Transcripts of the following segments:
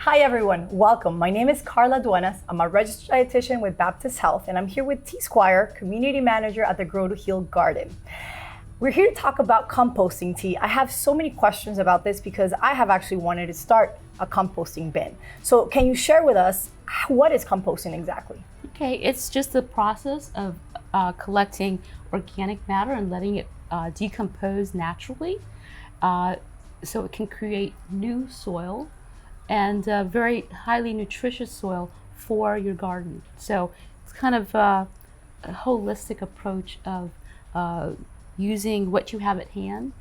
Hi everyone, welcome. My name is Carla Duenas. I'm a registered dietitian with Baptist Health, and I'm here with T Squire, community manager at the Grow to Heal Garden. We're here to talk about composting, T. I have so many questions about this because I have actually wanted to start a composting bin. So can you share with us what is composting exactly? Okay, it's just the process of collecting organic matter and letting it decompose naturally, so it can create new soil and very highly nutritious soil for your garden. So it's kind of a holistic approach of using what you have at hand,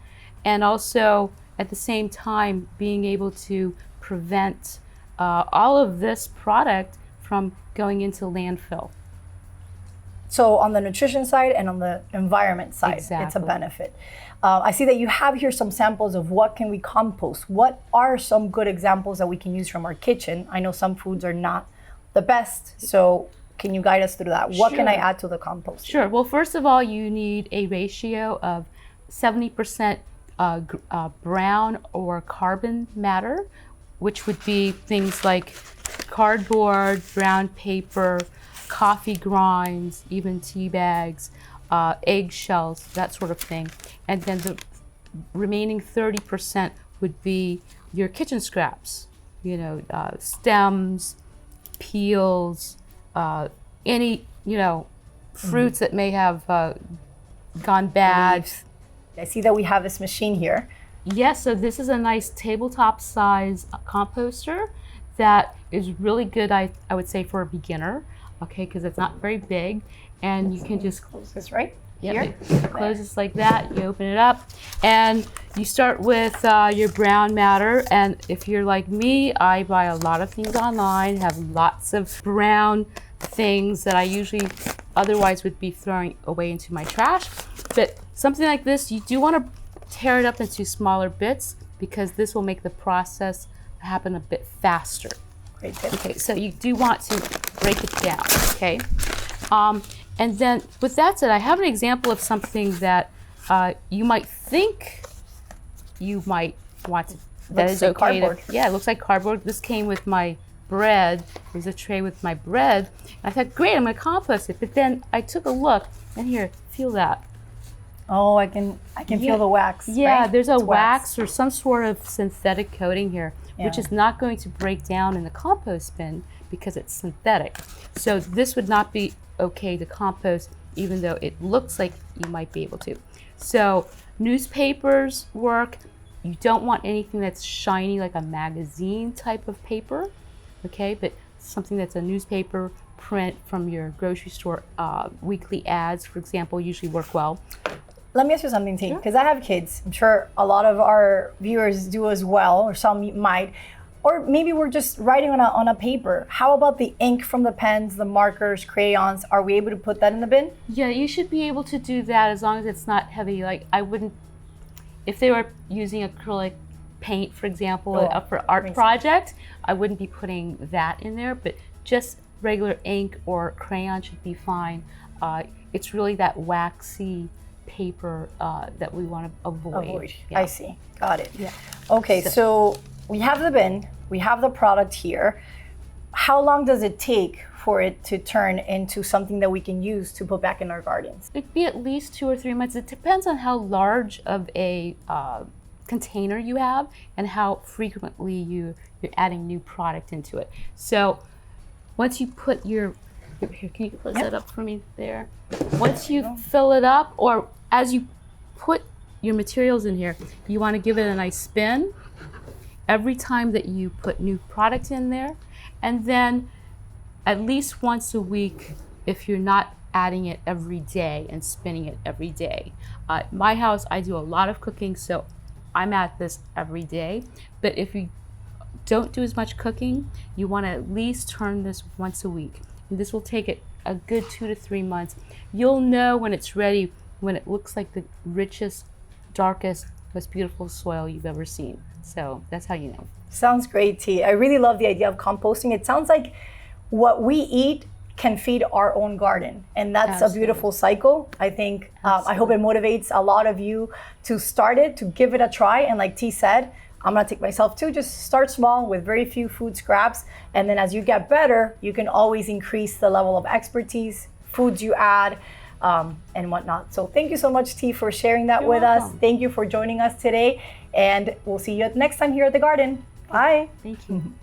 and also at the same time being able to prevent all of this product from going into landfill. So on the nutrition side and on the environment side, Exactly. It's a benefit. I see that you have here some samples of what can we compost. What are some good examples that we can use from our kitchen? I know some foods are not the best, so can you guide us through that? What can I add to the compost? Sure. Well, first of all, you need a ratio of 70% brown or carbon matter, which would be things like cardboard, brown paper, coffee grinds, even tea bags, eggshells, that sort of thing. And then the remaining 30% would be your kitchen scraps, stems, peels, any, fruits that may have gone bad. Leaves. I see that we have this machine here. Yes, so this is a nice tabletop size composter that is really good, I would say, for a beginner, okay, because it's not very big, and you can just close this right here. Here. It closes like that. You open it up, and you start with your brown matter. And if you're like me, I buy a lot of things online, have lots of brown things that I usually otherwise would be throwing away into my trash. But something like this, you do want to tear it up into smaller bits because this will make the process happen a bit faster. Great tip. Okay, so you do want to break it down, okay? And then with that said, I have an example of something that you might think you might want to, that is like okay. cardboard. Yeah, it looks like cardboard. This came with my bread. There's a tray with my bread. I thought, great, I'm gonna compost it. But then I took a look, and here, feel that. Oh, I can feel the wax. Yeah, right? there's a It's wax or some sort of synthetic coating here, which Yeah. is not going to break down in the compost bin because it's synthetic. So this would not be okay to compost, even though it looks like you might be able to. So newspapers work. You don't want anything that's shiny like a magazine type of paper, okay? But something that's a newspaper print from your grocery store, weekly ads, for example, usually work well. Let me ask you something, T, because I have kids. I'm sure a lot of our viewers do as well, or some might. Or maybe we're just writing on a paper. How about the ink from the pens, the markers, crayons? Are we able to put that in the bin? Yeah, you should be able to do that as long as it's not heavy. Like I wouldn't, if they were using acrylic paint, for example, for art project, I wouldn't be putting that in there, but just regular ink or crayon should be fine. It's really that waxy paper that we want to avoid. Yeah. I see. Got it. Yeah. Okay, so we have the bin, we have the product here. How long does it take for it to turn into something that we can use to put back in our gardens? It'd be at least 2 or 3 months. It depends on how large of a container you have and how frequently you're adding new product into it. So once you put your, here, can you close that up for me there? Once you fill it up, or as you put your materials in here, you want to give it a nice spin every time that you put new product in there, and then at least once a week if you're not adding it every day and spinning it every day. At my house, I do a lot of cooking, so I'm at this every day. But if you don't do as much cooking, you want to at least turn this once a week. And this will take it a good 2 to 3 months. You'll know when it's ready when it looks like the richest, darkest, most beautiful soil you've ever seen. So that's how you know. Sounds great, T. I really love the idea of composting. It sounds like what we eat can feed our own garden. And that's Absolutely. a beautiful cycle. I think, I hope it motivates a lot of you to start it, to give it a try. And like T said, I'm gonna take myself too. Just start small with very few food scraps. And then as you get better, you can always increase the level of expertise, foods you add, and whatnot. So thank you so much, T, for sharing that You're with us. welcome. Thank you for joining us today. And we'll see you next time here at the garden. Bye. Thank you.